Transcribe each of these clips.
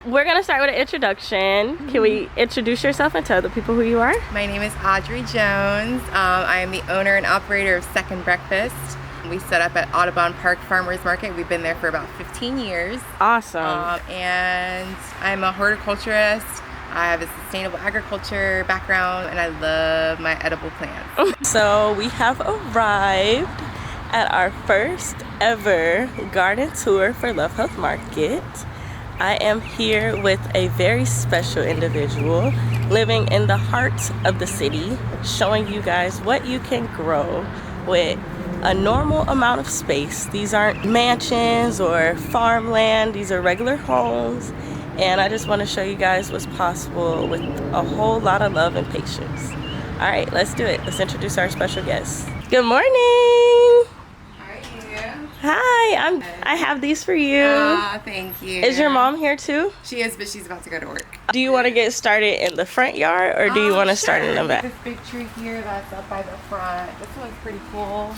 We're gonna start with an introduction. Can we introduce yourself and tell the people who you are? My name is Audrey Jones. I am the owner and operator of 2nd Breakfast. We set up at Audubon Farmers Market. We've been there for about 15 years. Awesome. And I'm a horticulturist. I have a sustainable agriculture background and I love my edible plants. So we have arrived at our first ever garden tour for Love Health Market. I am here with a very special individual living in the heart of the city, showing you guys what you can grow with a normal amount of space. These aren't mansions or farmland, these are regular homes. And I just want to show you guys what's possible with a whole lot of love and patience. All right, let's do it. Let's introduce our special guest. Good morning. Hi, I have these for you. Thank you. Is your mom here too? She is, but she's about to go to work. Do you want to get started in the front yard or do you want to start in the back? This big tree here that's up by the front. This one's pretty cool.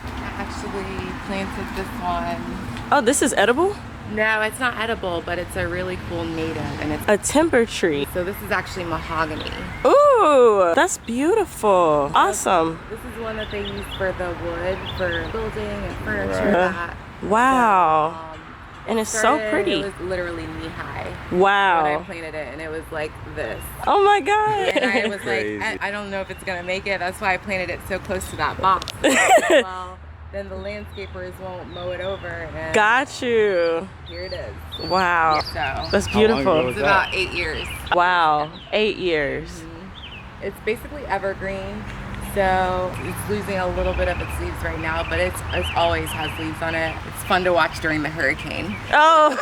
I actually planted this one. Oh, this is edible? No, it's not edible, but it's a really cool native, and it's a timber tree. So this is actually mahogany. Ooh, that's beautiful. Awesome. This is one that they use for the wood, for building and furniture. Wow. So, and it's so pretty. It was literally knee-high. Wow. When I planted it, and it was like this. Oh my God. And I was like, I don't know if it's gonna make it. That's why I planted it so close to that box. Well, then the landscapers won't mow it over. And got you. Here it is. Wow. So that's beautiful. It's about 8 years. Wow. 8 years. It's basically evergreen. So it's losing a little bit of its leaves right now, but it always has leaves on it. It's fun to watch during the hurricane. Oh,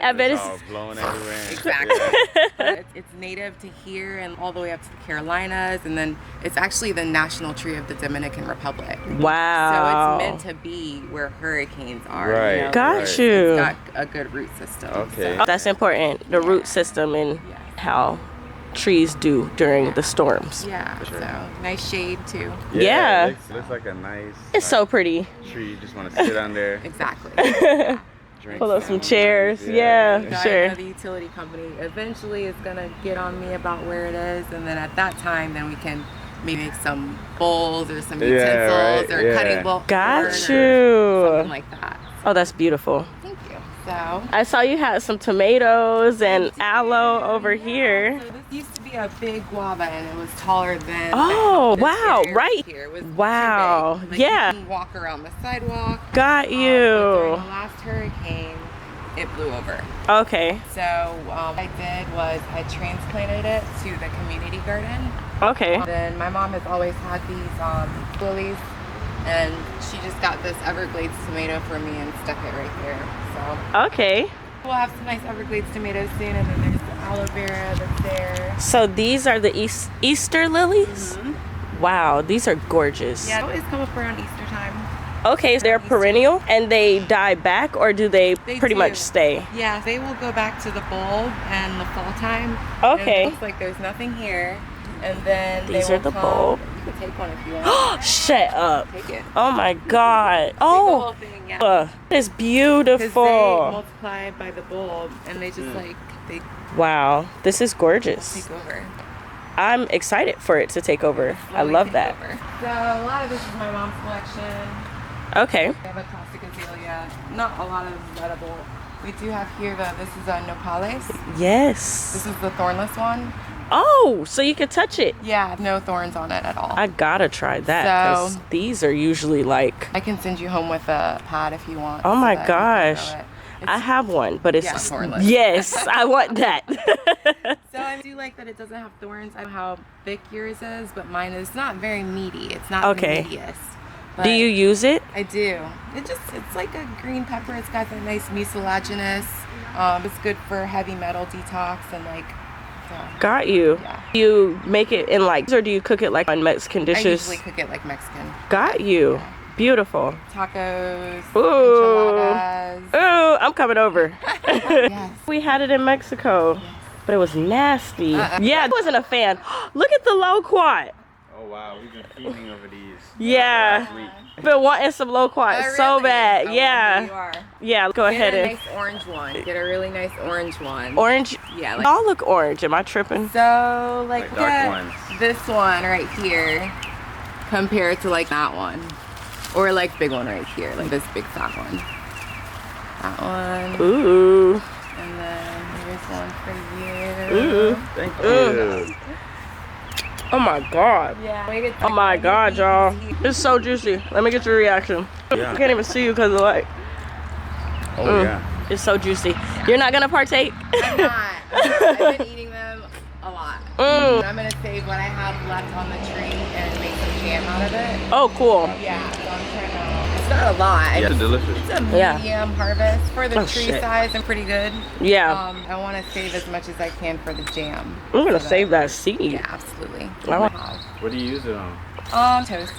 I bet it's all blowing everywhere. Exactly. It's native to here and all the way up to the Carolinas, and then it's actually the national tree of the Dominican Republic. Wow. So it's meant to be where hurricanes are. Right. You know? Got you. It's got a good root system. Okay. So. That's important, the root system and how trees do during the storms. Yeah, so nice shade too. Yeah. It looks like a nice It's so pretty. tree. You just want to sit under. Exactly. Drink Pull up some chairs. Yeah, sure. I know the utility company eventually is gonna get on me about where it is, and then at that time, then we can maybe make some bowls or some utensils or cutting board. Got you. Something like that. Oh, that's beautiful. Thank you. So I saw you had some tomatoes and aloe over here. So this used to be a big guava, and it was taller than. Oh, wow! Right. Here. It was wow. too big. Like, yeah. You can walk around the sidewalk. Got you. During the last hurricane, it blew over. Okay. So what I did was I transplanted it to the community garden. Okay. Then my mom has always had these lilies, and she just got this Everglades tomato for me and stuck it right there. So okay. we'll have some nice Everglades tomatoes soon, and then there's the aloe vera that's there. So these are the Easter lilies? Wow, these are gorgeous. Yeah, they always come up around Easter time. Okay, so they're perennial and they die back, or do they pretty much stay? Yeah, they will go back to the bulb in the fall time. Okay. And it looks like there's nothing here. And then these are the bulb. You can take one if you want. Shut up. Take it. Oh my God. Take the whole thing, yeah. It's Because beautiful. they multiply by the bulb, and they just they Wow, this is gorgeous. take over. I'm excited for it to take over. I Slowly love take that. over. So a lot of this is my mom's collection. Okay. We have a classic azalea. Not a lot of this is edible. We do have here this is a nopales. Yes. This is the thornless one. Oh, so you can touch it. Yeah, no thorns on it at all. I gotta try that, because So- these are usually like, I can send you home with a pad if you want. oh my so that you can gosh. grow it. I have one, but it's Yeah, thornless. Yes, I want that. So I do like that it doesn't have thorns. I don't know how thick yours is, but mine is not very meaty. It's not the Okay. meatiest. Do you use it? I do. It's like a green pepper. It's got that nice mucilaginous. It's good for heavy metal detox and like. So, Got you. Yeah. Do you make it in like, or do you cook it like on Mexican I dishes? usually cook it like Mexican. Got you. Yeah. Beautiful. Tacos, Ooh. enchiladas. Ooh, I'm coming over. Yes. We had it in Mexico, but it was nasty. Yeah, I wasn't a fan. Look at the loquat. Oh wow, we've been feeding over these. Yeah. Last week. Been wanting some loquats so really? bad. Oh, yeah. you are. Yeah, go ahead Get a and. nice orange one. Get a really nice orange one. Orange? Yeah. Like, all look orange. Am I tripping? so, Like dark ones. this one right here compared to like that one. Or like big one right here. Like this big fat one. That one. Ooh. And then here's one for you. Ooh. Thank Ooh. you. Oh my god. Yeah. Oh my god, y'all. It's so juicy. Let me get your reaction. Yeah. I can't even see you because of light. Oh yeah. It's so juicy. You're not gonna partake? I'm not. I've been eating them a lot. I'm gonna save what I have left on the tree and make some jam out of it. Oh, cool. Yeah, so I'm trying to. It's not a lot. Yeah, it's delicious. It's a medium harvest for the Oh, tree shit. size and pretty good. Yeah. I want to save as much as I can for the jam. I'm gonna So save that seed. Yeah, absolutely. I want- What do you use it on? Toast.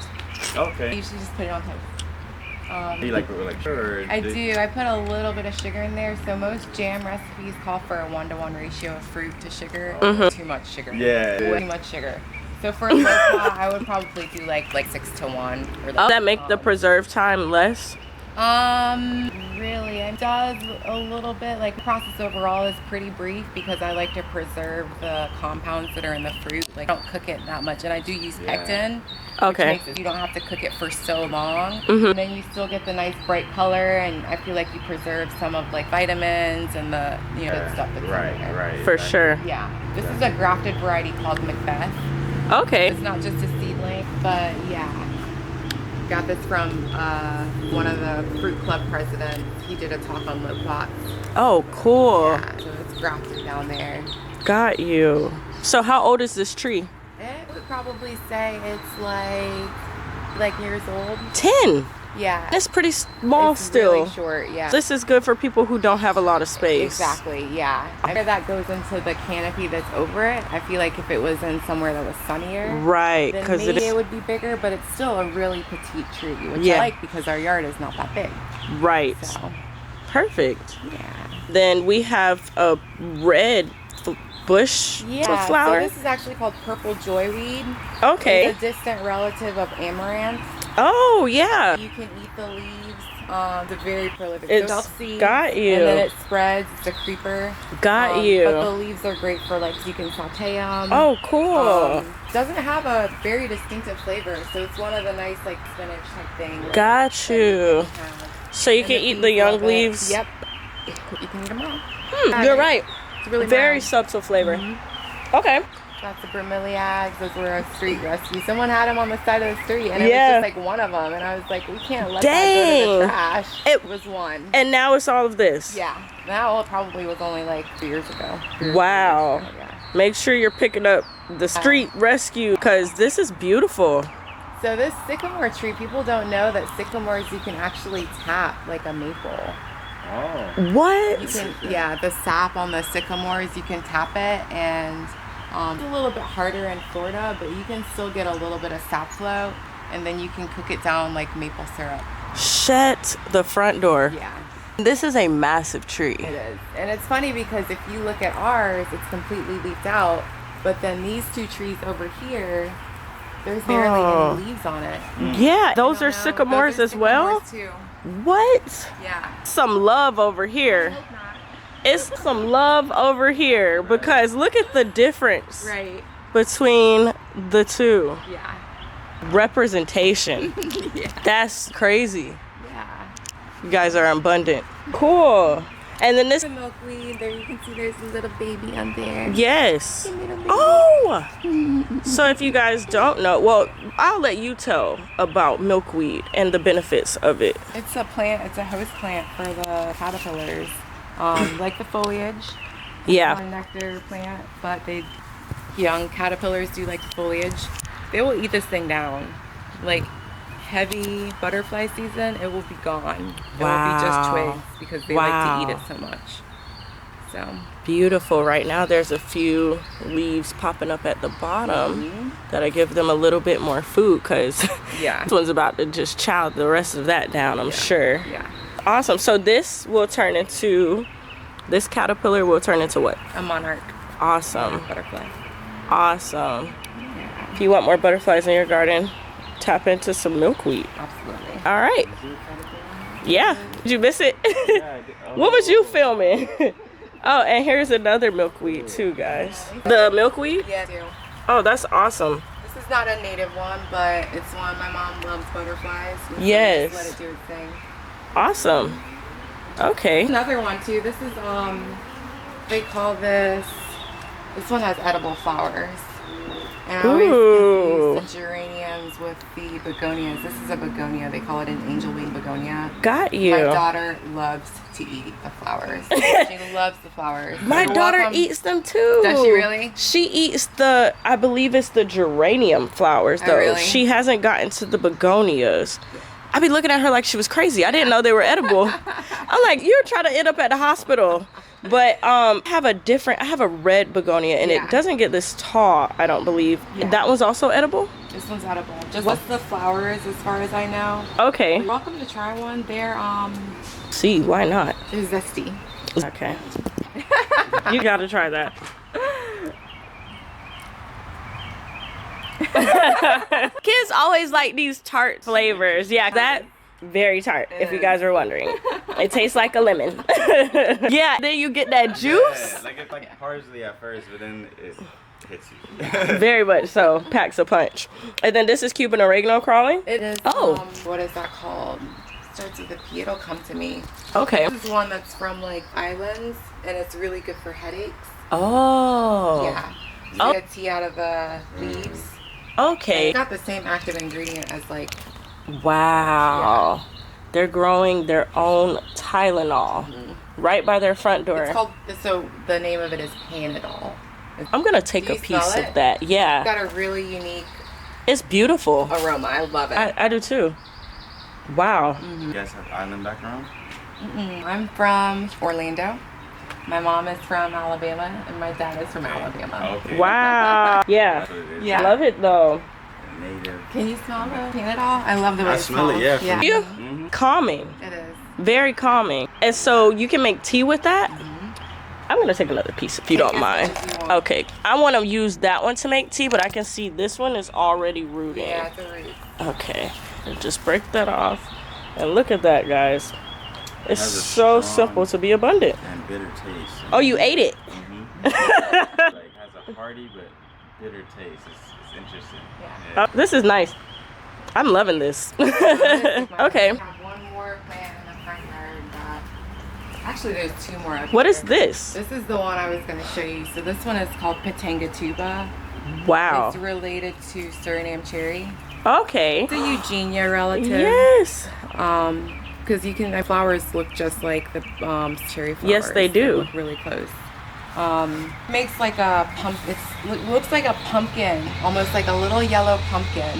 I Okay. usually just put it on toast. Do you like it with like sugar? I do. I put a little bit of sugar in there. So most jam recipes call for a 1-to-1 ratio of fruit to sugar. Too much sugar. Yeah. Way too much sugar. So for a loquat, I would probably do like 6-to-1. Or Does that make the preserve time less? Really, it does a little bit. Like the process overall is pretty brief because I like to preserve the compounds that are in the fruit. Like I don't cook it that much, and I do use pectin. Okay. Which makes it, you don't have to cook it for so long. And then you still get the nice bright color, and I feel like you preserve some of like vitamins and the good stuff that's in there. Right. For sure. Yeah, this is a grafted variety called Macbeth. Okay. It's not just a seedling, but yeah. Got this from one of the fruit club presidents. He did a talk on loquats. Oh, cool. Yeah, so it's grafted down there. Got you. So how old is this tree? It would probably say it's like years old. 10. Yeah. That's pretty small it's still. really short, yeah. This is good for people who don't have a lot of space. Exactly, yeah. After that goes into the canopy that's over it. I feel like if it was in somewhere that was sunnier, Right, then because maybe it would be bigger, but it's still a really petite tree, which I like because our yard is not that big. Right. So, Perfect. yeah. Then we have a red bush flower. So this is actually called purple joyweed. Okay. It's a distant relative of amaranth. Oh, yeah. You can eat the leaves. It's a very prolific. It's self-seeds, got you. And then it spreads. It's a creeper. Got you. But the leaves are great for like you can saute them. Oh, cool. Doesn't have a very distinctive flavor, so it's one of the nice like spinach type things. Got you. So you can eat the young leaves? Yep. You can eat them all. You're right. It's really Very mild. subtle flavor. Okay. That's the bromeliads. Those were a street rescue. Someone had them on the side of the street, and it was just like one of them. And I was like, we can't let that go to the trash. It was one. And now it's all of this. Yeah. Now it probably was only like 2 years ago. Wow. 3 years ago, yeah. Make sure you're picking up the street rescue because this is beautiful. So this sycamore tree, people don't know that sycamores you can actually tap like a maple. Oh. What? You can, yeah, the sap on the sycamores, you can tap it, and it's a little bit harder in Florida, but you can still get a little bit of sap flow, and then you can cook it down like maple syrup. Shut the front door. Yeah. This is a massive tree. It is. And it's funny because if you look at ours, it's completely leafed out, but then these two trees over here, there's barely any leaves on it. Yeah, those I are don't know. sycamores Those are as well? sycamores too. What? Yeah. Some love over here. It's some love over here because look at the difference Right. between the two. Yeah. Representation. Yeah. That's crazy. Yeah. You guys are abundant. Cool. And then this, The milkweed, there you can see there's a little baby on there. yes. A little baby. Oh! So if you guys don't know, well, I'll let you tell about milkweed and the benefits of it. It's a plant, it's a host plant for the caterpillars. Like the foliage. Yeah. It's not a nectar plant, but young caterpillars do like the foliage. They will eat this thing down. Like heavy butterfly season, it will be gone. It will be just twigs because they like to eat it so much. So Beautiful. Right now there's a few leaves popping up at the bottom that I give them a little bit more food because yeah. this one's about to just chow the rest of that down, I'm sure. Yeah. Awesome. So this caterpillar will turn into what? A monarch. Awesome. Butterfly. Awesome. Yeah. If you want more butterflies in your garden, tap into some milkweed. Absolutely. All right. Yeah. Did you miss it? Yeah, I did. Oh. What was you filming? Oh, and here's another milkweed too, guys. The milkweed? Yeah, I do. Oh, that's awesome. This is not a native one, but it's one. My mom loves butterflies. And so Yes. just let it do its thing. Awesome. Okay. Another one too. This is they call this one has edible flowers. And I Ooh. always confuse the geraniums with the begonias. This is a begonia. They call it an angel wing begonia. Got you. My daughter loves to eat the flowers. She loves the flowers. My You're daughter welcome. eats them too. Does she really? She eats I believe it's the geranium flowers though. Oh, really? She hasn't gotten to the begonias. I be looking at her like she was crazy. I didn't know they were edible. I'm like, you're trying to end up at the hospital. But I have a red begonia and Yeah. it doesn't get this tall, I don't believe. Yeah. That one's also edible? This one's edible. Just what's the flowers as far as I know. Okay. You're welcome to try one. They're See, why not? they're zesty. Okay. You gotta try that. Kids always like these tart flavors. Yeah, that very tart, if you guys are wondering. It tastes like a lemon. Yeah, then you get that juice. Yeah, like it's like parsley at first, but then it hits you. Very much so. Packs a punch. And then this is Cuban oregano crawling. It is. Oh. What is that called? Starts with a P. It'll come to me. Okay. This is one that's from like islands, and it's really good for headaches. Oh. Yeah. Oh. You get tea out of the leaves. Okay. It's got the same active ingredient as like. Wow. They're growing their own Tylenol right by their front door. It's called. So the name of it is Panadol. I'm gonna take Do a you piece smell of it? that. It's Yeah. got a really unique It's beautiful. aroma. I love it. I do too. Wow. You guys have island background? I'm from Orlando. My mom is from Alabama, and my dad is from Alabama. Okay. Wow. Yeah. That's what it is. Yeah. Love it though. Native. Can you smell the Panadol? I love the way I it smell it, smells. yeah, You Mm-hmm. calming. It is. Very calming. And so you can make tea with that? I'm gonna take another piece if you Take don't as mind. much as you want. Okay. I wanna use that one to make tea, but I can see this one is already rooting. Yeah, it's a root. Okay. And just break that off. And look at that, guys. It's Has a so strong- simple to be abundant. And bitter taste. Oh, you ate it? Like has a hearty but bitter taste. It's interesting. Yeah. This is nice. I'm loving this. Okay. Okay. I have one more plant in the front yard that. Actually, there's two more. Up What here. is this? This is the one I was going to show you. So this one is called Patangatuba. Wow. It's related to Suriname cherry. Okay. It's a Eugenia relative. Yes. Because the flowers look just like the cherry flowers. Yes, they do. look really close. Makes like a looks like a pumpkin, almost like a little yellow pumpkin.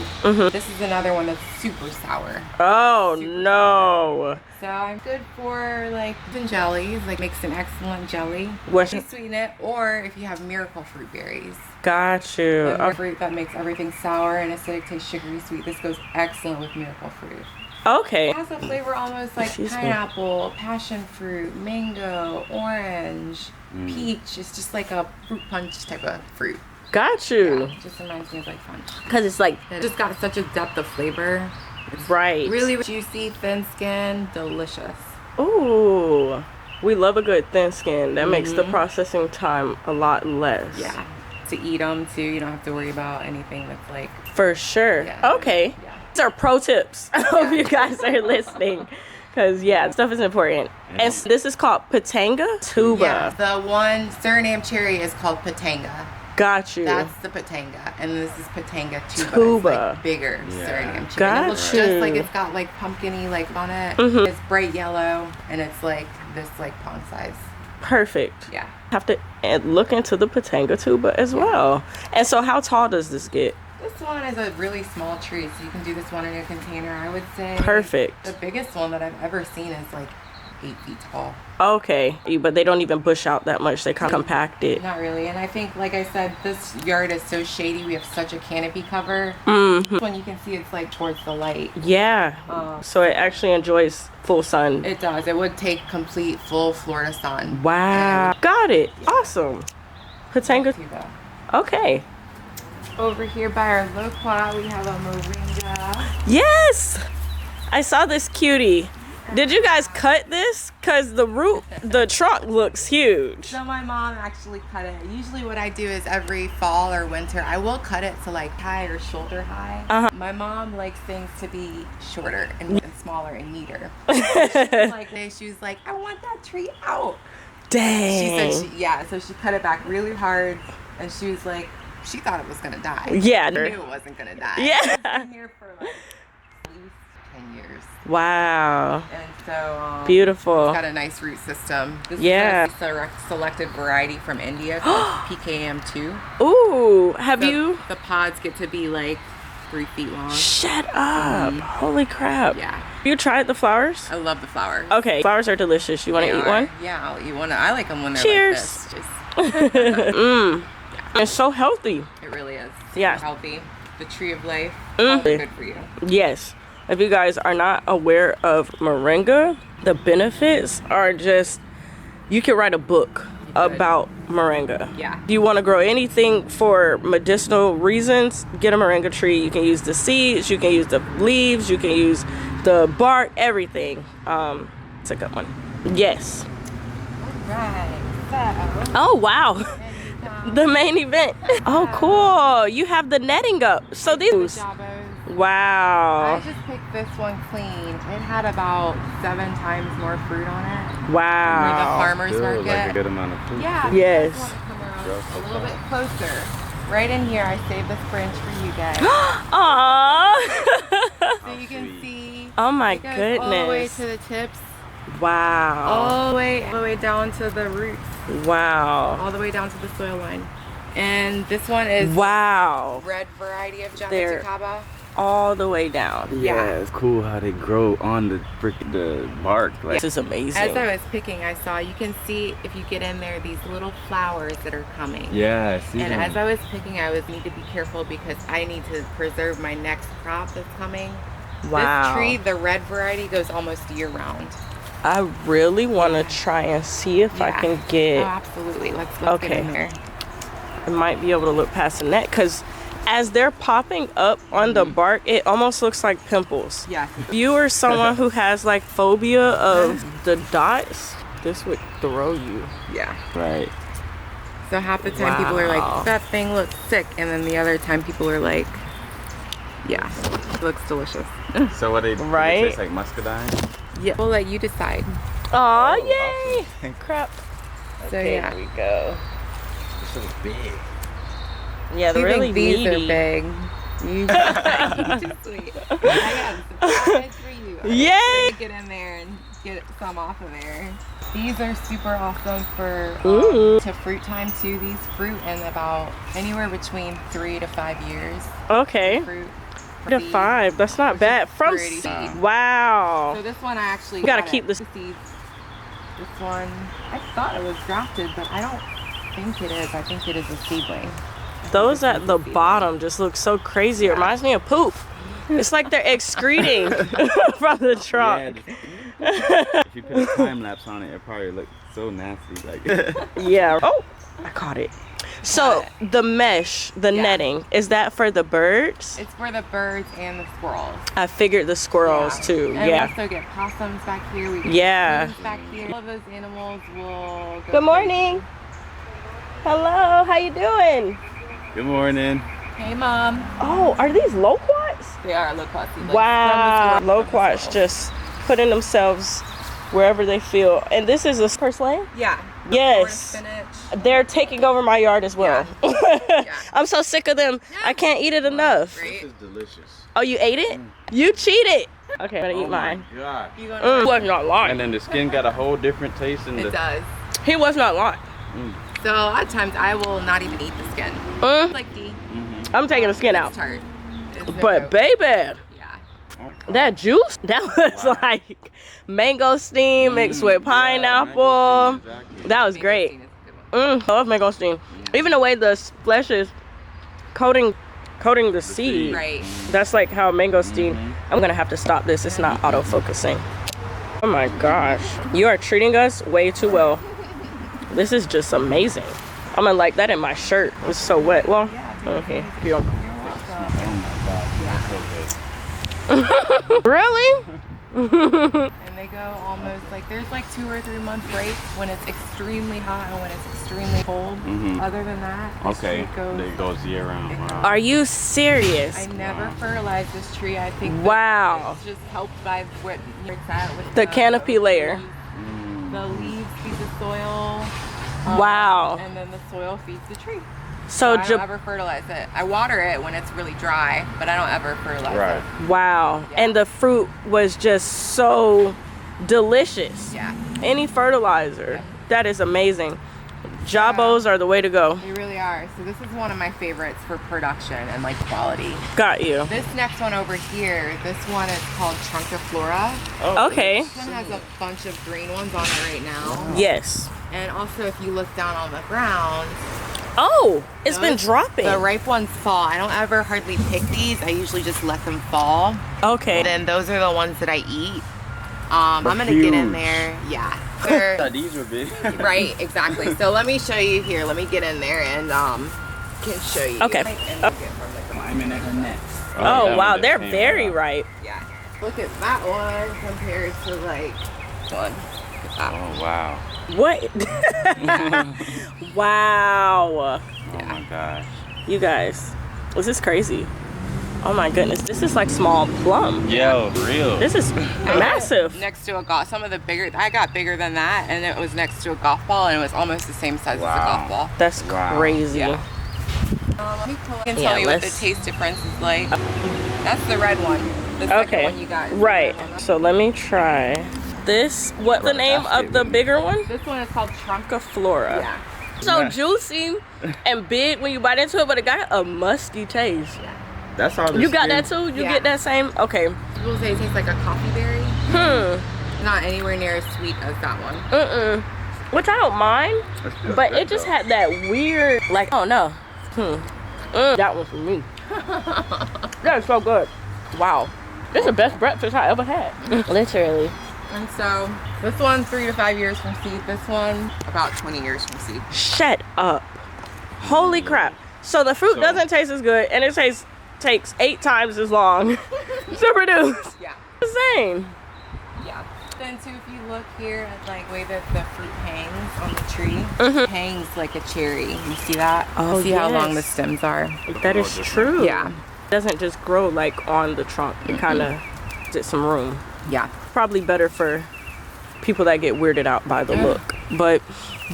This is another one that's super sour. Oh no. So I'm good for like some jellies, like makes an excellent jelly. What? You sweeten it, or if you have miracle fruit berries. Got you. A fruit that makes everything sour and acidic taste sugary sweet. This goes excellent with miracle fruit. Okay. It has a flavor almost like Excuse me. pineapple, passion fruit, mango, orange, peach. It's just like a fruit punch type of fruit. Got you. Yeah, it just reminds me of like fun. Because it's like, It just got such a depth of flavor. right. Really juicy, thin skin, delicious. Ooh. We love a good thin skin. That makes the processing time a lot less. Yeah. To eat them too, you don't have to worry about anything that's like. For sure. Yeah. Okay. Yeah. These are pro tips. I hope you guys are listening. Because, yeah, stuff is important. And this is called Patangatuba. Yeah, the one Suriname cherry is called Patanga. Got you. That's the Patanga, and this is Patanga tuba. Tuba. It's like bigger Yeah. Suriname cherry. And it looks Got just you. like it's got like pumpkin-y like on it. It's bright yellow, and it's like this like palm size. Perfect. Yeah. Have to look into the Patangatuba as well. And so how tall does this get? This one is a really small tree, so you can do this one in a container. I would say. Perfect. The biggest one that I've ever seen is like 8 feet tall. Okay. But they don't even bush out that much. They kind of compact it. Not really, and I think, like I said, this yard is so shady. We have such a canopy cover. This one you can see it's like towards the light. Yeah. So it actually enjoys full sun. It does. It would take complete full Florida sun. Wow. Got it. Awesome. Patanga. Tuba. Okay. Over here by our loquat, we have a moringa. Yes! I saw this cutie. Did you guys cut this? Cause the trunk looks huge. So my mom actually cut it. Usually what I do is every fall or winter, I will cut it to like high or shoulder high. My mom likes things to be shorter and smaller and neater. She was like, I want that tree out. Dang. She said so she cut it back really hard, and she was like, she thought it was gonna die. Yeah. She knew it wasn't gonna die. Yeah. It's been here for like at least 10 years. Wow. And so beautiful. It's got a nice root system. This is a selected variety from India called PKM2. Ooh, have you? The pods get to be like 3 feet long. Shut up. Holy crap. Yeah. You tried the flowers? I love the flowers. Okay, flowers are delicious. You want to eat one? Yeah, I'll eat one. I like them when they're Cheers. like this. It's so healthy. It really is. Yeah. Healthy. The tree of life. Good for you. Yes. If you guys are not aware of moringa, the benefits are just, you can write a book about moringa. Yeah. If you want to grow anything for medicinal reasons, get a moringa tree. You can use the seeds, you can use the leaves, you can use the bark, everything. It's a good one. Yes. Right. So. Oh, wow. The main event. Oh, cool. You have the netting up. So these. Wow. I just picked this one clean. It had about 7 times more fruit on it. Wow. For the farmer's market. Like a good amount of fruit. Yeah. Yes. I just want to come around a little bit closer. Right in here, I saved this branch for you guys. Aww. So you can see. Oh my it goes goodness. all the way to the tips. Wow. All the way down to the roots. Wow. All the way down to the soil line. And this one is wow. red variety of jaboticaba. All the way down. Yeah, it's cool how they grow on the bark. Like, This is amazing. As I was picking, I saw, you can see if you get in there, these little flowers that are coming. yeah, I see And them. as I was picking, I need to be careful because I need to preserve my next crop that's coming. Wow. This tree, the red variety, goes almost year round. I really want to try and see if I can Oh, get. absolutely. Let's Okay. get in there. I might be able to look past the net because as they're popping up on the bark, it almost looks like pimples. Yeah. If you are someone who has like phobia of the dots, this would throw you. Yeah. Right. So half the time people are Wow. like, that thing looks sick. And then the other time people are like, yeah, it looks delicious. So what they Right? It tastes like muscadine. Yeah. We'll let you decide. Aw, Oh, yay! awesome. Crap. So Okay, yeah. Here we go. It's so big. Yeah, they're You really think these meaty. are big. You too sweet. I got a surprise for you. Yay! Get in there and get some off of there. These are super awesome for to fruit time too. These fruit in about anywhere between 3 to 5 years. Okay. Fruit. 3 to 5. That's not bad. From pretty seed. wow. So this one I actually We gotta got keep it. this- Seeds. This one I thought it was grafted, but I don't think it is. I think it is a seedling. Those at the bottom just look so crazy. It reminds me of poop. It's like they're excreting from the trunk. Yeah, if you put a time lapse on it, it probably look so nasty. Like. Yeah. Oh, I caught it. So the mesh, the netting, is that for the birds? It's for the birds and the squirrels. I figured the squirrels too. And Yeah. we also get possums back here. We get Yeah. raccoons back here. All of those animals will go Good morning. Hello. How you doing? Good morning. Hey, Mom. Oh, are these loquats? They are loquats. Like, Wow. from the squirrel- Loquats just putting themselves wherever they feel. And this is a purslane? Yeah. Yes. Corn, spinach. They're taking over my yard as well. I'm so sick of them. I can't eat it enough. Great. This is delicious. Oh, you ate it? You cheated. Okay, I'm gonna eat mine. Oh my God. You gonna He was not lying. And then the skin got a whole different taste. And It does. He was not lying. So a lot of times I will not even eat the skin. Mm. Flaky. I'm taking the skin It's out. tart. It's so But dope. baby, Yeah. that juice, that was like mango steam mixed with pineapple. Exactly. That was Mangosteen great. is a good one. I love mango steam. Even the way the flesh is coating the seed. Right. That's like how mango steam. I'm gonna have to stop this. It's not auto-focusing. Oh my gosh. You are treating us way too well. This is just amazing. I'm gonna like that in my shirt. It's so wet. Well, Okay. You're Oh my god. Yeah. Really? And they go almost like there's like 2 or 3 month breaks when it's extremely hot and when it's extremely cold. Other than that, this tree goes year round. Wow. Are you serious? I never fertilized this tree. I think Wow. it's just helped by what it's at with The canopy layer. The leaves feed the soil. Wow. And then the soil feeds the tree. So I don't ever fertilize it. I water it when it's really dry, but I don't ever fertilize it. Wow. Yeah. And the fruit was just so delicious. Yeah. Any fertilizer. Yeah. That is amazing. Jabos are the way to go. They really are. So this is one of my favorites for production and like quality. Got you. This next one over here, this one is called Flora. Oh, Okay. This one has a bunch of green ones on it right now. Yes. And also if you look down on the ground, Oh, it's been dropping. the ripe ones fall. I don't ever hardly pick these. I usually just let them fall. Okay. Then those are the ones that I eat. I'm gonna get in there. Yeah. These were big. Right, exactly. So let me show you here. Let me get in there and can show you. Okay. Climbing at her neck. Oh, wow. They're very ripe. Yeah. Look at that one compared to like one. Oh wow. What? Wow. Oh my gosh. You guys, this is crazy. Oh my goodness. This is like small plum. Yo, real. This is massive. Next to a golf, some of the bigger, I got bigger than that, and it was next to a golf ball, and it was almost the same size as a golf ball. That's Wow. crazy. Yeah. Let me pull. I can tell you what the taste difference is like. That's the red one. The second one you got. Right. So let me try this. What's the name of the bigger one? This one is called Flora. Yeah. So juicy and big when you bite into it, but it got a musky taste. That's all. You got that too? You Yeah. get that same? Okay. People say it tastes like a coffee berry. Not anywhere near as sweet as that one. Which I don't mind, but it just had that weird, like, oh no. That one for me. That is so good. Wow. This is the best breakfast I ever had. Literally. And so this one 3 to 5 years from seed. This one about 20 years from seed. Shut up. Holy crap. So the fruit doesn't taste as good, and it takes 8 times as long to produce. Yeah. Insane. Yeah. Then too, if you look here at like way that the fruit hangs on the tree, it hangs like a cherry. You see that? Oh, see how long the yes. stems are? That is true. Yeah. It doesn't just grow like on the trunk. It kind of gives it some room. Yeah. Probably better for people that get weirded out by the look. But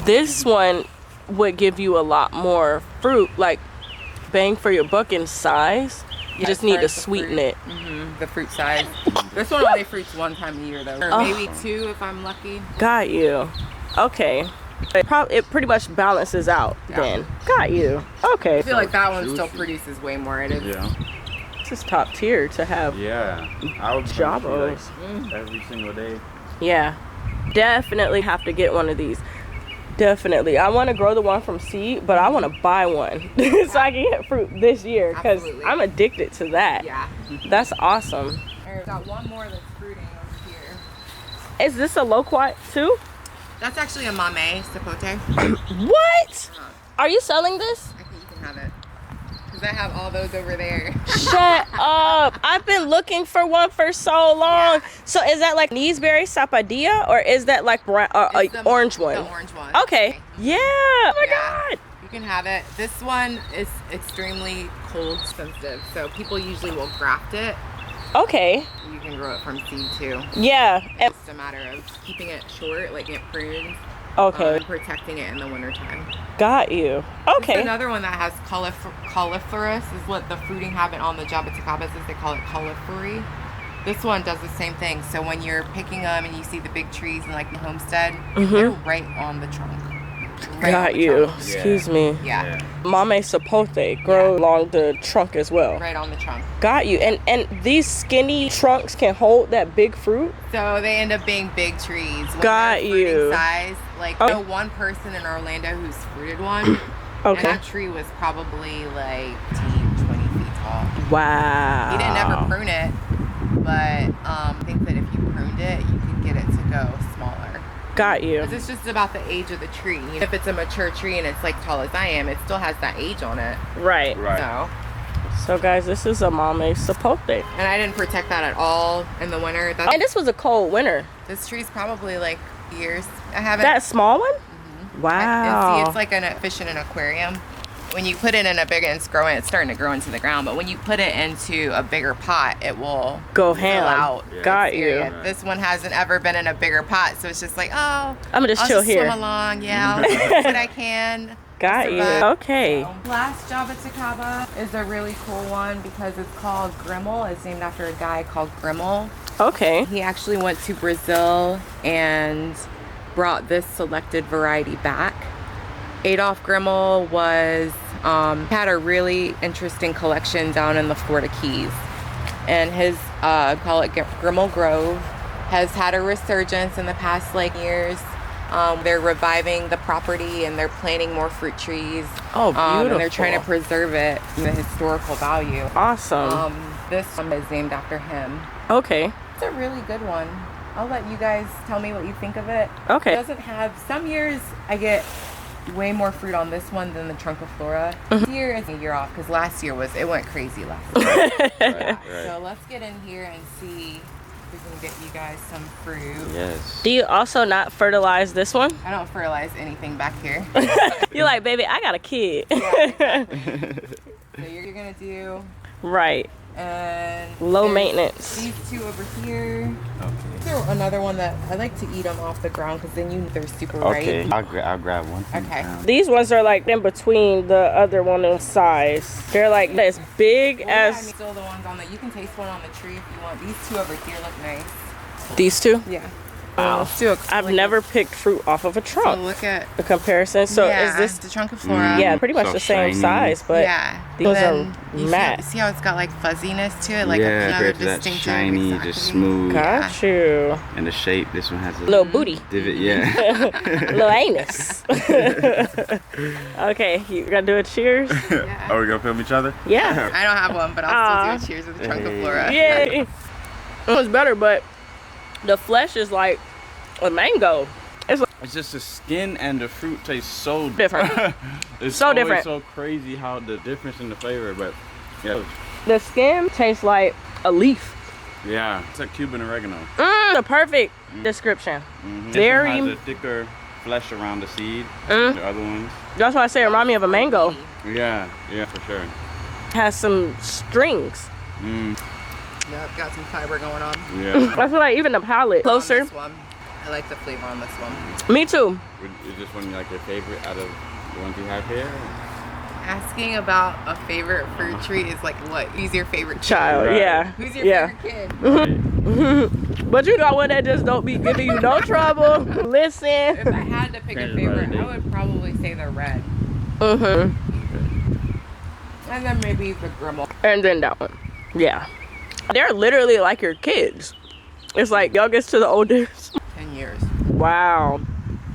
this one would give you a lot more fruit, like bang for your buck in size. You just need to sweeten it. The fruit size. This one only fruits 1 time a year though. Or maybe 2 if I'm lucky. Got you. Okay. It pretty much balances out then. Got you. Okay. I feel like that one still produces way more. It is. Yeah. This is top tier to have. Yeah. I would Jabos. like every single day. Yeah. Definitely have to get one of these. Definitely. I want to grow the one from seed, but I want to buy one so I can get fruit this year because I'm addicted to that. Yeah. That's awesome. I've got one more that's fruiting over here. Is this a loquat too? That's actually a mame sapote. What? Are you selling this? I think you can have it. Because I have all those over there. Shut up. I've been looking for one for so long. Yeah. So is that like Neesberry sapadilla or is that like brown, orange one? The orange one. Okay. Yeah. Oh my God. You can have it. This one is extremely cold sensitive. So people usually will graft it. Okay. You can grow it from seed too. Yeah. And, It's a matter of keeping it short, like it prunes. okay. Protecting it in the wintertime. Got you. Okay. Another one that has cauliflorous is what the fruiting habit on the jaboticabas is. They call it cauliflory. This one does the same thing. So when you're picking them and you see the big trees in like the homestead, they're right on the trunk. Right Got on the you. trunk. Excuse me. Yeah. Mame sapote grow along the trunk as well. Right on the trunk. Got you. And these skinny trunks can hold that big fruit? So they end up being big trees. When Got they're fruiting you. Size, like I know one person in Orlando who's fruited one. Okay. And that tree was probably like 10, 20 feet tall. Wow. He didn't ever prune it, but I think that if you pruned it, you could get it to go smaller. Got you. Because it's just about the age of the tree. If it's a mature tree and it's like tall as I am, it still has that age on it. Right. So So guys, this is a mame sapote. and I didn't protect that at all in the winter. And this was a cold winter. This tree's probably like years. I haven't. That small one? Wow. And see, it's like a fish in an aquarium. When you put it in a bigger, it's growing, it's starting to grow into the ground. But when you put it into a bigger pot, it will go fill ham. out. Yeah. Got this you. area. This one hasn't ever been in a bigger pot, so it's just like, oh, I'm gonna just I'll chill just here. swim along. Yeah, I'll do what I can. Got you. Okay. So, last jaboticaba is a really cool one because it's called Grimmel. It's named after a guy called Grimmel. Okay. He actually went to Brazil and brought this selected variety back. Adolf Grimmel was had a really interesting collection down in the Florida Keys, and his call it Grimmel Grove has had a resurgence in the past years. They're reviving the property and they're planting more fruit trees. Oh, beautiful. And they're trying to preserve it, the historical value. Awesome. This one is named after him. Okay. It's a really good one. I'll let you guys tell me what you think of it. Okay. It doesn't have, some years I get way more fruit on this one than the trunk of flora. This year is a year off because last year it went crazy last year. Right. So let's get in here and see if we can get you guys some fruit. Yes. Do you also not fertilize this one? I don't fertilize anything back here. You're like, baby, I got a kid. Yeah, exactly. So you're gonna do Right. and Low there's maintenance. These two over here. Okay. There's another one that I like to eat them off the ground because then they're super Okay. ripe. I'll grab one. from Okay. the ground. These ones are like in between the other one in size. They're like as big Well, yeah, I mean, as still the ones on the. You can taste one on the tree if you want. These two over here look nice. these two. Yeah. Wow. Let's do a I've like never picked fruit off of a So trunk. look at. A comparison. So yeah, is this? the trunk of flora? Yeah, pretty much So the same shiny. size, but yeah. these And are then you matte. See how it's got like fuzziness to it, like yeah, another compared to that distinctive. shiny, exactly. just smooth. Got you. And the shape, this one has a Little booty. divot. Yeah. Little anus. Okay, you gonna do a cheers? Yeah. Are we gonna film each other? Yeah. I don't have one, but I'll still Aw. do a cheers with the trunk of Hey. flora. Yay. It was better, but the flesh is like a mango. It's like It's just the skin and the fruit taste so different. It's So always different. so crazy how the difference in the flavor, but yeah, The skin tastes like a leaf. yeah, it's like Cuban oregano. The perfect description. Mm-hmm. Very- This one has a thicker flesh around the seed. Mm. The other ones, That's why I say it remind me of a mango. yeah, for sure. Has some strings. Mm, Yep, got some fiber going on. yeah. I feel like even the palate On closer. this one. I like the flavor on this one. Me too. Is this one like your favorite out of the ones you have here? Asking about a favorite fruit tree is like, what? Who's your favorite tree? Child, Right. yeah. Who's your Yeah. favorite kid? But you got one that just don't be giving you no trouble. Listen. If I had to pick a favorite, I would probably say the red. And then maybe the Grimmel. And then that one. Yeah. They're literally like your kids. It's like youngest to the oldest. 10 years. Wow.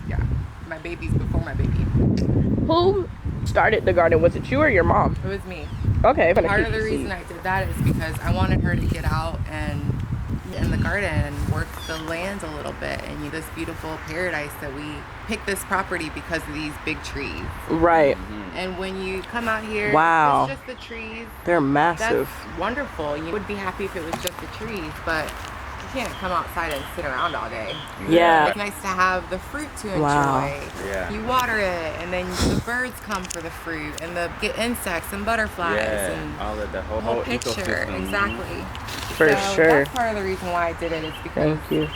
Yeah. My baby's before my baby. Who started the garden? Was it you or your mom? It was me. Okay. I'm gonna Part keep of the you reason seed. I did that is because I wanted her to get out and in the garden and work the land a little bit and this beautiful paradise that we picked this property because of these big trees. Right. And when you come out here, Wow. it's just the trees. They're That's massive. wonderful. You would be happy if it was just the trees, but you can't come outside and sit around all day. Yeah. It's nice to have the fruit to enjoy. Wow. Yeah. You water it, and then the birds come for the fruit, and the get insects and butterflies, Yeah, and all of the the whole whole picture. ecosystem. Exactly. For So sure. That's part of the reason why I did it is because Thank you.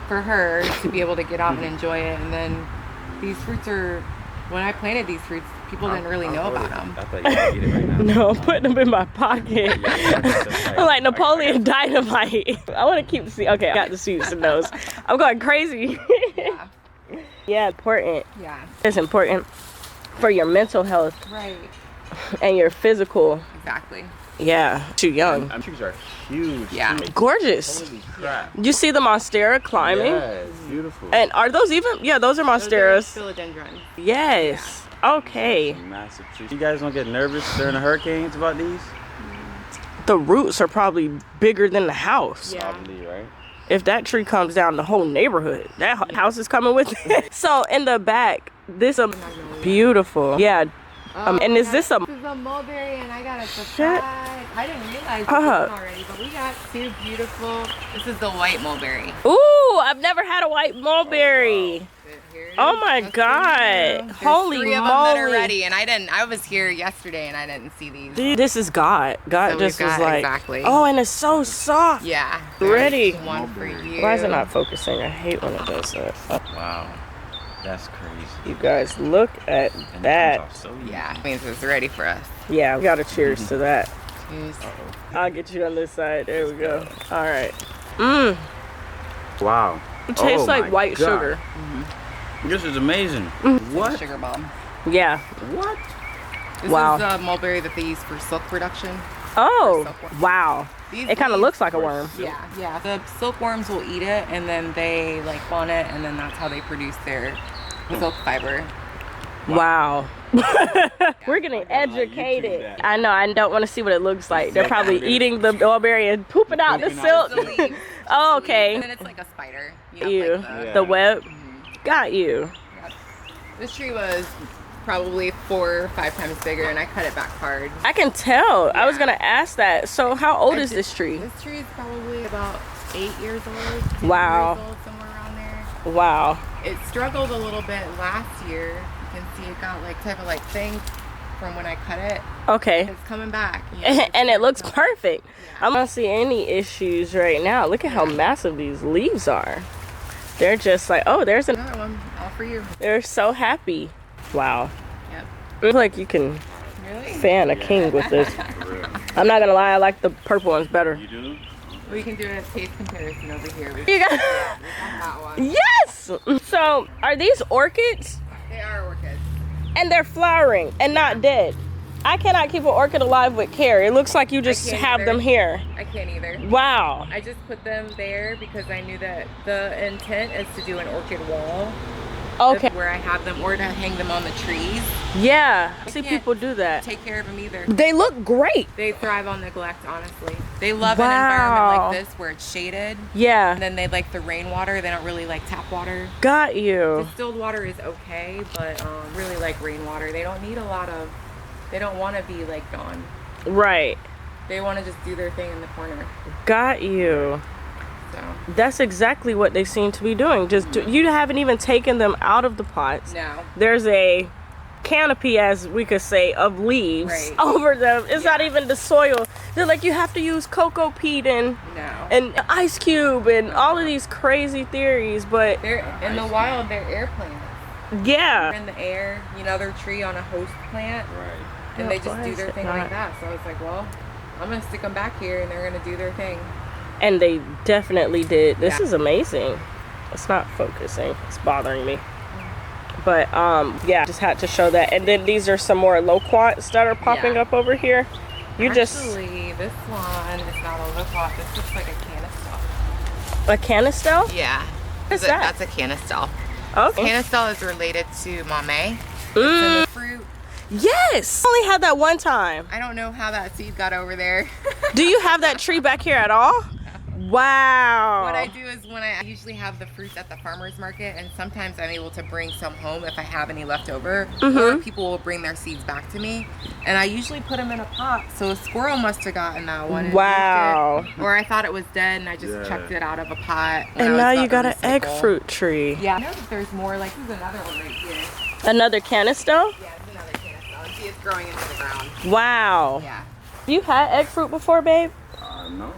for her to be able to get out and enjoy it, and then these fruits are. When I planted these fruits, people didn't really know about them. I thought you could eat it right now. No, I'm putting them in my pocket. I'm like Napoleon Dynamite. I want to keep the seed. Okay, I got the seeds and those. I'm going crazy. Yeah. Yeah, important. Yeah. It's important for your mental health Right. and your physical. Exactly. Yeah, too young. Trees are huge. Yeah. too. Gorgeous. Holy crap. You see the monstera climbing? Yeah, it's beautiful. And are those even? Yeah, those are Those are monsteras. philodendrons. Yes. Okay. Massive trees. You guys don't get nervous during the hurricanes about these? The roots are probably bigger than the house. Yeah. Probably, right? If that tree comes down, the whole neighborhood, that house is coming with it. So in the back, this is beautiful. Yeah. And is this a... This is a mulberry, and I got a surprise. I didn't realize this already, but we got two beautiful... This is the white mulberry. Ooh, I've never had a white mulberry. Oh my God. Holy three of moly. them that are ready, and I was here yesterday and I didn't see these. Dude, this is God. God So just we've was got- like, exactly. oh, and it's so soft. Yeah. Ready. There's one for you. Why is it not focusing? I hate when it does that. Oh, Wow. That's crazy. you guys, look at And it comes that. off so easy. Yeah, means it's ready for us. Yeah, we got to cheers to that. Cheers. I'll get you on this side. There we go. All right. Mmm. Wow. It tastes Oh like my white God. sugar. This is amazing. What? Sugar bomb. Yeah. What? This Wow. is a mulberry that they use for silk production. Oh, wow. These It kind of leaves- looks like a worm. Yeah. The silkworms will eat it, and then they like fawn it, and then that's how they produce their silk fiber. Wow. We're getting educated. I know, I don't want to see what it looks like. They're probably eating the mulberry and pooping out the silk. The leaves. Oh, And okay. then it's like a spider. You know, Ew. like The web. Got you. This tree was probably 4 or 5 times bigger, and I cut it back hard. I can tell. I was Yeah. going to ask that. So how old I is did- this tree? This tree is probably about 8 years old. 10 Wow. Years old, somewhere around there. Wow. It struggled a little bit last year. You can see it got like type of like thing from when I cut it. Okay. It's coming back. You know, it's And it looks coming- perfect. Yeah. I don't see any issues right now. Look at how massive these leaves are. They're just like, oh, there's an... Another one, all for you. They're so happy. Wow. Yep. Looks like you can Really? fan a king with this. For real. I'm not gonna lie, I like the purple ones better. You do? We can do a taste comparison over here. You got... That one. Yes! So, are these orchids? They are orchids. And they're flowering and not dead. I cannot keep an orchid alive with care. It looks like you just can't have either. them here. I can't either. Wow. I just put them there because I knew that the intent is to do an orchid wall. Okay. Where I have them, or to hang them on the trees. Yeah. I see can't people do that. Take care of them either. They look great. They thrive on neglect, honestly. They love Wow. an environment like this where it's shaded. Yeah. And then they like the rainwater. They don't really like tap water. Got you. Distilled water is okay, but really like rainwater. They don't need a lot of, they don't want to be like gone. Right. They want to just do their thing in the corner. Got you. So, That's exactly what they seem to be doing. You haven't even taken them out of the pots. no. There's a canopy, as we could say, of leaves Right. over them. It's not even the soil. They're like, you have to use cocoa peat and No. ice cube and all of these crazy theories, but They're in the wild, they're air plants. yeah. They're in the air, another tree on a host plant, Right. and they just why do is their it thing not- like that. So I was like, well, I'm gonna stick them back here, and they're gonna do their thing. And they definitely did. This Yeah. is amazing. It's not focusing. It's bothering me. But yeah, just had to show that. And then these are some more loquats that are popping Yeah. up over here. You just Actually, this one is not a loquat. This looks like a canistel. a canistel? Yeah. What's that? That's a canistel. Okay. Canistel is related to mamey. It's in Mm, the fruit. yes. I only had that one time. I don't know how that seed got over there. Do you have that tree back here at all? Wow. What I do is when I usually have the fruits at the farmer's market, and sometimes I'm able to bring some home if I have any left over, or people will bring their seeds back to me, and I usually put them in a pot. So a squirrel must have gotten that one. And Wow. used it, or I thought it was dead and I just Yeah. chucked it out of a pot. when I And was now about you to got an egg recycle. fruit tree. Yeah, I know that there's more. Like, this is another one right here. Another canistel? Yeah, it's another canistel. See, it's growing into the ground. Wow. Yeah. You had egg fruit before, babe? No.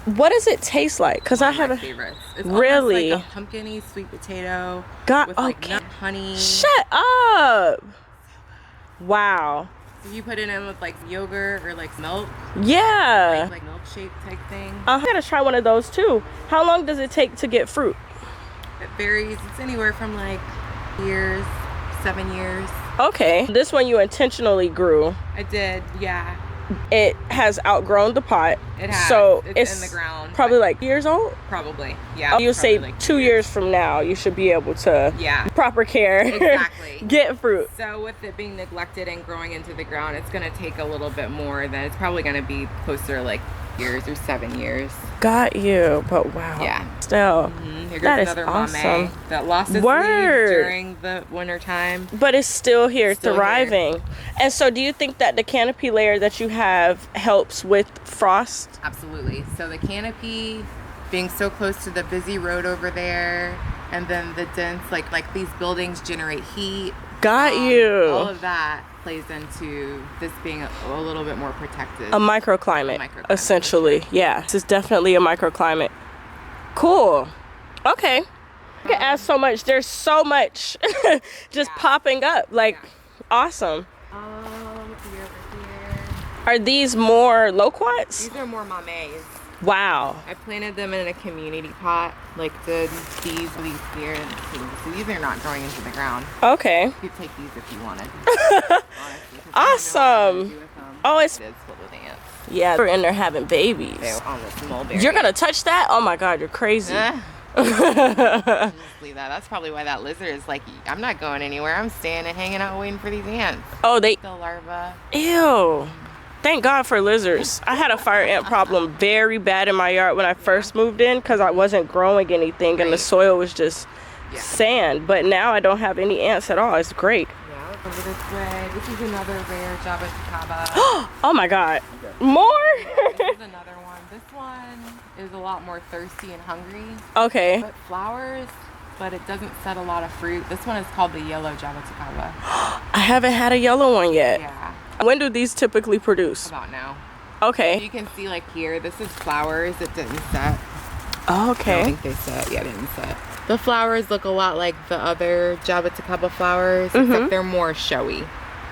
What does it taste like? Because I One of my haven't. favorites. It's Really? almost like a pumpkin-y sweet potato Got with like okay. nut honey. Shut up. Wow. So you put it in with like yogurt or like milk, Yeah. like milkshake type thing. I'm gonna try one of those too. How long does it take to get fruit? It varies. It's anywhere from like years, 7 years. Okay. This one you intentionally grew. I did, yeah. It has outgrown the pot. It has. So It's in the ground, Probably but- like years old. Probably, yeah. You say probably like 2 years from now you should be able to Yeah, proper care exactly. get fruit. So with it being neglected and growing into the ground, it's gonna take a little bit more. Then it's probably gonna be closer to like years or 7 years. Got you. But wow. Yeah. Still. Here goes That is another awesome. mame that lost its Word. leaves during the winter time. But it's still here, Still thriving. here. And so do you think that the canopy layer that you have helps with frost? Absolutely. So the canopy being so close to the busy road over there, and then the dense, like these buildings generate heat. Got you. All of that plays into this being a little bit more protected. A microclimate, microclimate, essentially. Yeah, this is definitely a microclimate. Cool. Okay. I can add so much. There's so much just popping up. Like, awesome. Let's see over here. Are these more loquats? These are more mames. Wow. I planted them in a community pot, like the these here. So these are not growing into the ground. Okay. You could take these if you wanted. Honestly, 'cause I don't know what to do with them. Oh, it's full of ants. yeah. We're in there having babies. They're on this mulberry. You're gonna touch that? Oh my God, you're crazy. Just leave that. That's probably why that lizard is like, I'm not going anywhere. I'm staying and hanging out waiting for these ants. Oh, they. The larva. Ew. Thank God for lizards. I had a fire ant problem very bad in my yard when I first moved in because I wasn't growing anything and the soil was just sand. But now I don't have any ants at all. It's great. Yeah, over this way. This is another rare jaboticaba. Oh my God. More? This is another one. This one is a lot more thirsty and hungry. Okay. But flowers, but it doesn't set a lot of fruit. This one is called the yellow jaboticaba. I haven't had a yellow one yet. Yeah. When do these typically produce? About now. Okay. You can see like here, this is flowers that didn't set. Okay. I don't think they set. Yeah, they didn't set. The flowers look a lot like the other jaboticaba flowers, except they're more showy.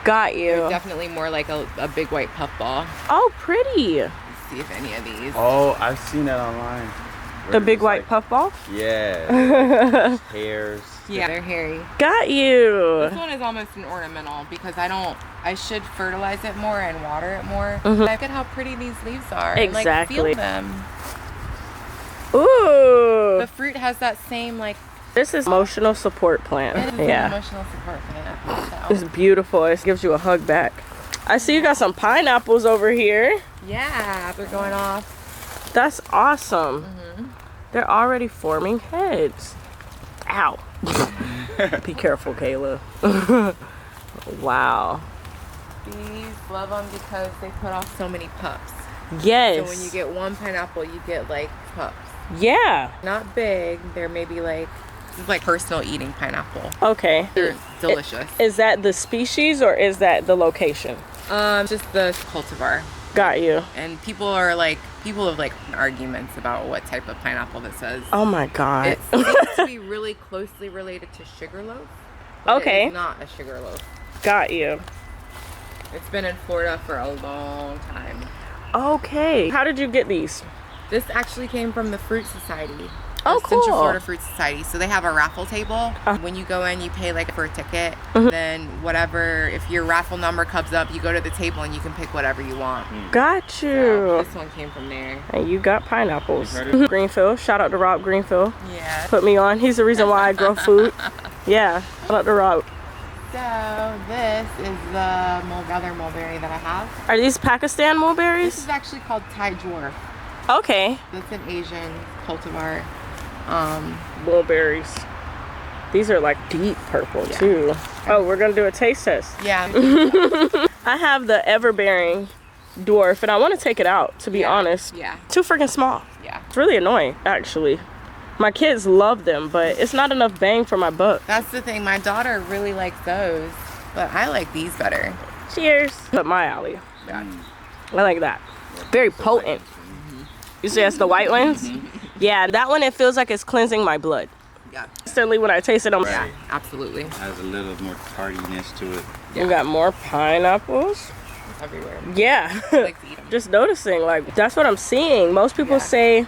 Got you. They're definitely more like a big white puffball. Oh, pretty. Let's see if any of these. Oh, I've seen that online. The big white puffball? Yeah. Hairs. Yeah, they're hairy. Got you. This one is almost an ornamental because I should fertilize it more and water it more. Look at how pretty these leaves are. Exactly. And, like, feel them. Ooh. The fruit has that same like. This is emotional support plant. It is an Yeah. emotional support plant. It's beautiful. It gives you a hug back. I see you got some pineapples over here. Yeah, they're going off. That's awesome. They're already forming heads. Ow. Be careful, Kayla. Wow. These love them because they put off so many pups. Yes. So when you get one pineapple, you get like pups. Yeah. Not big. They're maybe like, this is like personal eating pineapple. Okay. They're delicious. Is that the species or is that the location? Just the cultivar. Got you. And people have like arguments about what type of pineapple this is. Oh my God. It seems to be really closely related to sugarloaf. But Okay. It's not a sugarloaf. Got you. It's been in Florida for a long time. Okay. How did you get these? This actually came from the Fruit Society. Oh, the Central cool. Florida Fruit Society. So they have a raffle table. When you go in, you pay like for a ticket. Then whatever, if your raffle number comes up, you go to the table and you can pick whatever you want. Got you. So this one came from there. And you got pineapples. Greenfield. Shout out to Rob Greenfield. Yeah. Put me on. He's the reason why I grow food. Yeah. Shout out to Rob. So this is the other mulberry that I have. Are these Pakistan This mulberries? is actually called Thai dwarf. Okay. That's an Asian cultivar. Mulberries. These are like deep purple too. Oh, we're gonna do a taste test. Yeah. I have the Everbearing dwarf and I want to take it out, to be honest. Yeah. Too freaking small. Yeah. It's really annoying, actually. My kids love them, but it's not enough bang for my buck. That's the thing. My daughter really likes those, but I like these better. Cheers. Up my alley. Yeah. I like that. Very potent. You see that's the white ones? Yeah, that one, it feels like it's cleansing my blood. Yeah. Instantly when I taste it, I'm Right. like, Absolutely. Has a little more tardiness to it. we got more pineapples. It's everywhere. Yeah. I like to eat them. Just noticing, like, that's what I'm seeing. Most people say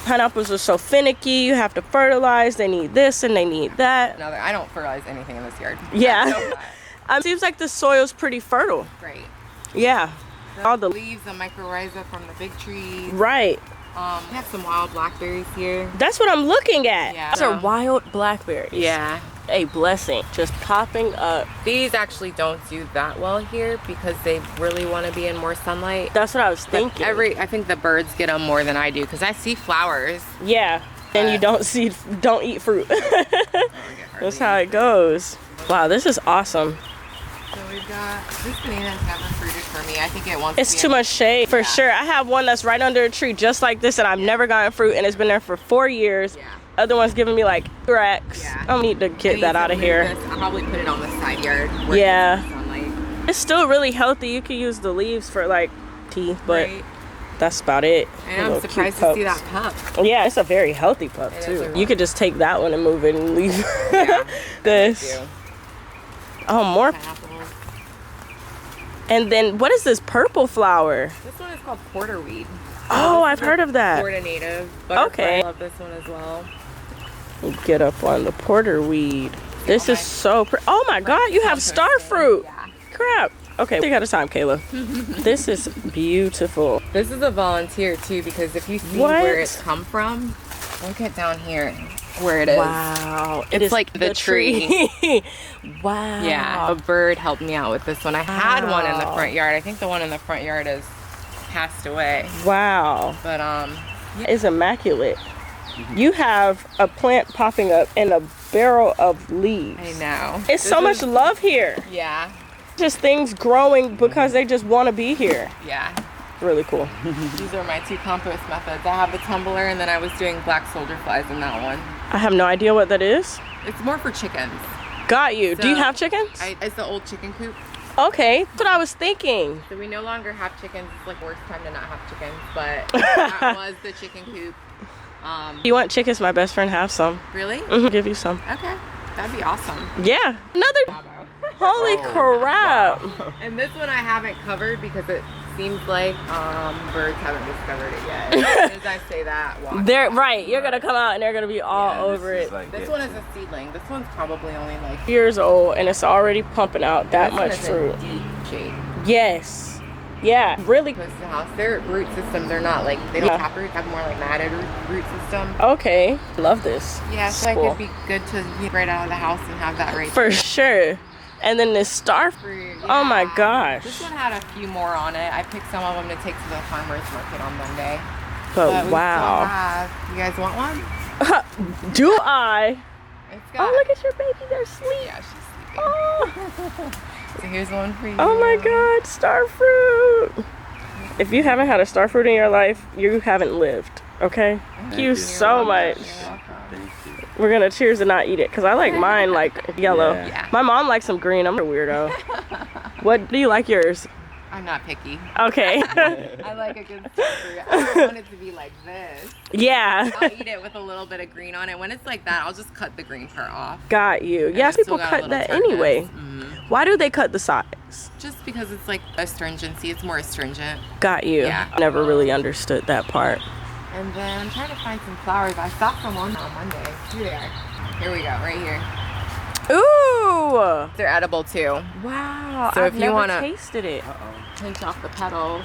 pineapples are so finicky, you have to fertilize, they need this and they need that. No, I don't fertilize anything in this yard. Yeah. Seems like the soil's pretty fertile. Great. Yeah. All the leaves, the mycorrhiza from the big trees. Right. We have some wild blackberries here. That's what I'm looking at. Yeah. Those are wild blackberries. Yeah. a blessing. Just popping up. These actually don't do that well here because they really want to be in more sunlight. That's what I was But thinking. I think the birds get them more than I do because I see flowers. Yeah. And you don't eat fruit. That's how it goes. Wow, this is awesome. So we've got, this banana's never fruited for me. I think it wants It's too much shade for sure. I have one that's right under a tree just like this and I've never gotten fruit and it's been there for 4 years. Yeah. Other one's giving me like Rex. Yeah. I need to get that out of here. I'll probably put it on the side yard. Where Yeah. it's sunlight. It's still really healthy. You can use the leaves for like tea, but Right. that's about it. And I'm Little surprised cute to see pups. that pup. Yeah, it's a very healthy pup It is too. a You could just take that one and move it and leave Yeah, this. Oh, more. Pineapples. And then what is this purple flower? This one is called porterweed. Oh, This I've is heard a of that. Florida native. Butterfly. Okay. I love this one as well. Get up on the porterweed. This is so pretty. Oh my God, you have star fruit. Yeah. Crap. Okay, take out of time, Kayla. This is beautiful. This is a volunteer too because if you see What? where it's come from, look at down here where it is. Wow. It's like the tree. Wow. Yeah, a bird helped me out with this one. I had one in the Wow. front yard. I think the one in the front yard has passed away. Wow. But It's immaculate. You have a plant popping up in a barrel of leaves. I know. It's so much love here. Yeah, Just things growing because they just want to be here. yeah. Really cool. These are my 2 compost methods. I have the tumbler and then I was doing black soldier flies in that one. I have no idea what that is. It's more for chickens. Got you. Do you So, have chickens? It's the old chicken coop. Okay, that's what I was thinking. So we no longer have chickens. It's like worst time to not have chickens, but that was the chicken coop. You want chickens? My best friend have some. Really? Give you some. Okay, that'd be awesome. Yeah. Another. Holy crap. And this one I haven't covered because it seems like birds haven't discovered it yet. As soon as I say that, watch. They're right. You're gonna come out and they're gonna be all over it. This one is a seedling. This one's probably only like Years old and it's already pumping out that this one much is fruit. in deep shade. Yes. Yeah. Really. Close to the house. Their root systems are not like they don't Yeah. tap root, have more like matted root system. Okay. Love this. Yeah, so Cool. it could be good to get right out of the house and have that right For sure. And then this star fruit. Oh my yeah. gosh. This one had a few more on it. I picked some of them to take to the farmer's market on Monday. But we wow. still have, you guys want one? Do I? It's got, Oh, look at your baby. They're asleep. yeah, she's sleeping. Oh. So here's one for you. Oh my God, star fruit. If you haven't had a star fruit in your life, you haven't lived, okay? Thank you so much. You're welcome. Thank you. We're gonna cheers and not eat it, because I like mine like yellow. Yeah. My mom likes them green, I'm a weirdo. What do you like yours? I'm not picky. Okay. I like a good star fruit. I don't want it to be like this. Yeah. I'll eat it with a little bit of green on it. When it's like that, I'll just cut the green part off. Got you. And Yes, it's people still got a cut little that tartness. anyway. Why do they cut the sides? Just because it's like astringency. It's more astringent. Got you. Yeah. Never really understood that part. And then I'm trying to find some flowers. I saw some on Monday. Here they are. Here we go, right here. Ooh. They're edible too. Wow. So I've if you never wanna- tasted it. Pinch off the petals.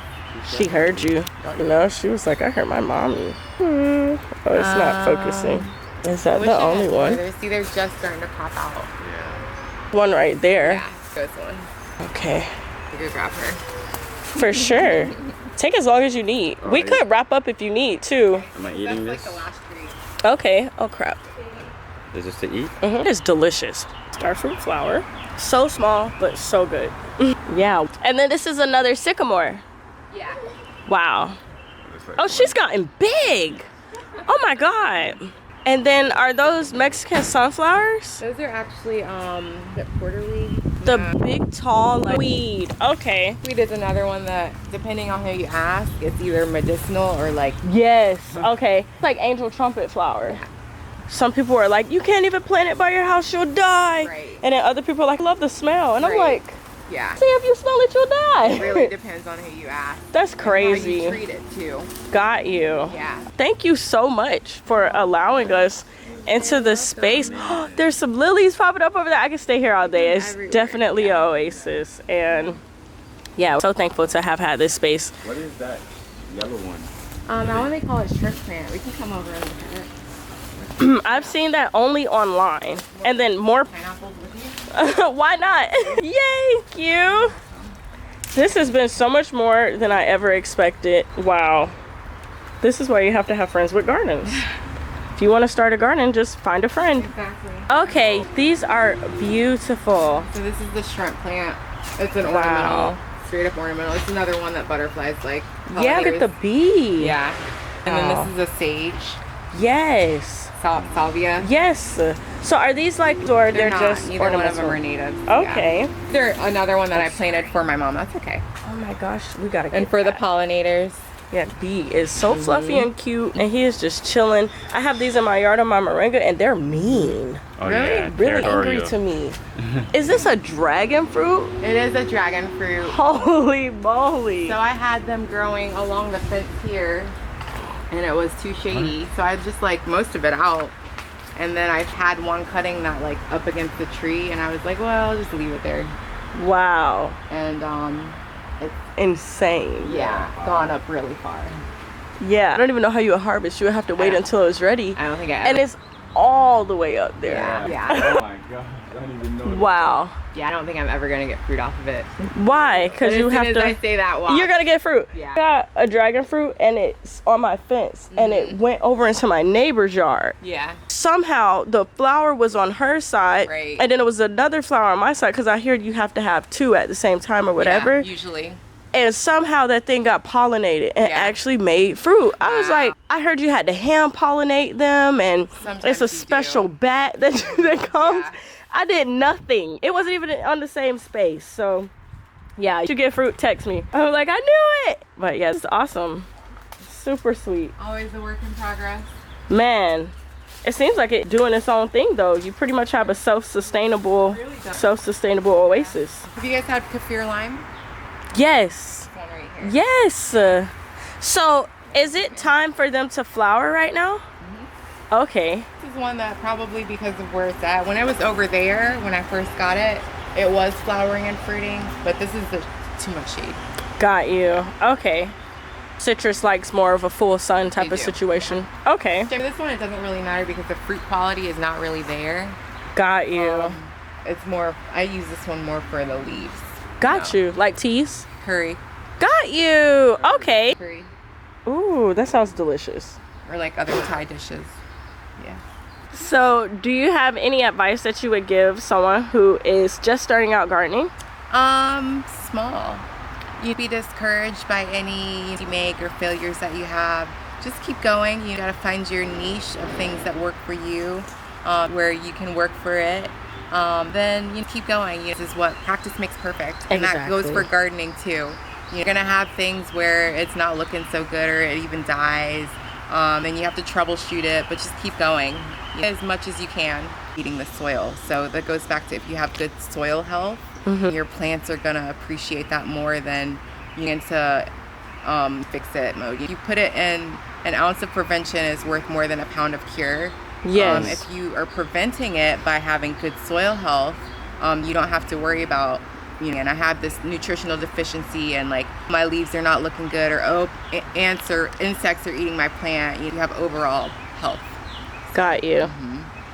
She heard you. You know, she was like, I heard my mommy. Oh, it's not focusing. Is that the only one? See, they're just starting to pop out. Yeah. One right there. Yeah, this one. Okay. You could grab her. For sure. Take as long as you need. We could wrap up if you need too. Am I That's eating like this? the last 3. Okay. Oh crap. Is this to eat? It's delicious. Starfruit flower. So small, but so good. Yeah. And then this is another sycamore. Yeah. Wow. Looks like Oh, she's gotten big. Oh my God. And then are those Mexican sunflowers? Those are actually the porterweed. The big tall like, weed. Okay. Weed is another one that, depending on who you ask, it's either medicinal or like. Yes. Okay. It's like angel trumpet flower. Some people are like, you can't even plant it by your house, you'll die. Right. And then other people are like, love the smell. And I'm Right. like, Yeah. see if you smell it, you'll die. It really depends on who you ask. That's And crazy. how you treat it too. Got you. Yeah. Thank you so much for allowing us into the space. There's some lilies popping up over there. I can stay here all day. It's Everywhere, definitely an oasis. And yeah, I'm so thankful to have had this space. What is that yellow one? That one they call it shrimp plant. We can come over and look at it. I've seen that only online. And then more. Pineapples with you? Why not? Yay, you. This has been so much more than I ever expected. Wow. This is why you have to have friends with gardens. If you want to start a garden, just find a friend. Exactly. Okay, these are beautiful. So this is the shrimp plant. It's an ornamental, straight up ornamental. It's another one that butterflies like. Yeah, look at the bee. Yeah. And then this is a sage. Yes. Salvia. Yes. So are these like, or they're not. just Neither one of ornamental? them are natives. Okay. Yeah. They're another one that I planted for my mom. That's okay. Oh my gosh, we gotta get And for the that. pollinators. Yeah, bee is so fluffy and cute, and he is just chilling. I have these in my yard on my moringa, and they're mean. Oh, really, yeah, really territorial. angry to me. Is this a dragon fruit? It is a dragon fruit. Holy moly! So I had them growing along the fence here, and it was too shady. So I just like most of it out. And then I had one cutting that like up against the tree, and I was like, well, I'll just leave it there. Wow, And it's insane. gone up really far. Yeah, I don't even know how you would harvest. You would have to wait until it was ready. I don't think I And it's all the way up there. Yeah. Oh my god, I don't even know. Wow. Yeah, I don't think I'm ever gonna get fruit off of it. Why? Because you have As soon as I to. say that, watch. You're gonna get fruit. Yeah. I got a dragon fruit, and it's on my fence, and it went over into my neighbor's yard. Yeah. Somehow the flower was on her side, Right. and then it was another flower on my side, because I hear you have to have two at the same time or whatever. Yeah, usually. And somehow that thing got pollinated and Yeah. actually made fruit. I was Wow. like, I heard you had to hand pollinate them, and Sometimes it's a you special do. bat that comes. Yeah. I did nothing. It wasn't even on the same space. So yeah, you get fruit, text me. I was like, I knew it. But yeah, it's awesome. Super sweet. Always a work in progress. Man, it seems like it doing its own thing though. You pretty much have a self-sustainable oasis. Have you guys had kaffir lime? Yes. This one right here. Yes. So is it time for them to flower right now? Okay. This is one that probably because of where it's at. When I was over there, when I first got it, it was flowering and fruiting, but this is too much shade. Got you. Okay. Citrus likes more of a full sun type They of do. situation. Okay. So this one, it doesn't really matter because the fruit quality is not really there. Got you. It's more, I use this one more for the leaves. Got you. Like teas? Curry. Got you. Okay. Curry. Ooh, that sounds delicious. Or like other Thai dishes. Yeah. So, do you have any advice that you would give someone who is just starting out gardening? Small. You'd be discouraged by any you make or failures that you have. Just keep going. You gotta find your niche of things that work for you, where you can work for it. Then you keep going. This is what practice makes perfect, and that goes for gardening too. You're gonna have things where it's not looking so good or it even dies, and you have to troubleshoot it. But just keep going as much as you can. Eating the soil, so that goes back to if you have good soil health, your plants are gonna appreciate that more than you into fix it mode. You put it in, an ounce of prevention is worth more than a pound of cure. Yes. If you are preventing it by having good soil health, you don't have to worry about, and I have this nutritional deficiency and like my leaves are not looking good, or ants or insects are eating my plant. You have overall health. Got you.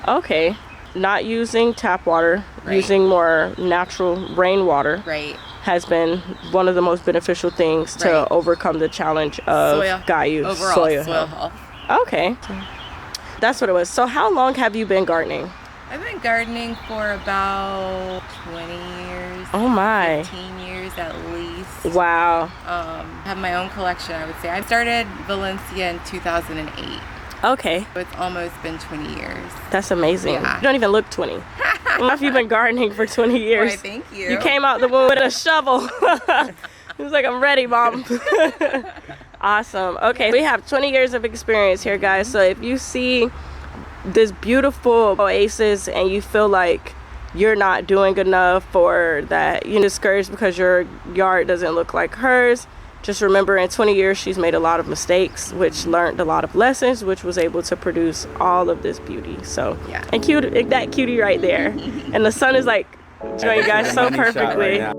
Okay. Not using tap water, Right. using more natural rainwater Right. has been one of the most beneficial things to Right. overcome the challenge of Overall soil soil health. health. Okay. That's what it was. So how long have you been gardening? I've been gardening for about 20 years. Oh my. 15 years at least. Wow. Have my own collection, I would say. I started Valencia in 2008. Okay. So it's almost been 20 years. That's amazing. Yeah. You don't even look 20. If you've been gardening for 20 years. Why, thank you. You came out the womb with a shovel. He was like, I'm ready, Mom. Awesome. Okay, we have 20 years of experience here, guys. So if you see this beautiful oasis and you feel like you're not doing enough, or that you're discouraged because your yard doesn't look like hers, just remember in 20 years she's made a lot of mistakes, which learned a lot of lessons, which was able to produce all of this beauty. So Yeah. and cute, that cutie right there, and the sun is like joining you guys so Money shot right perfectly. now.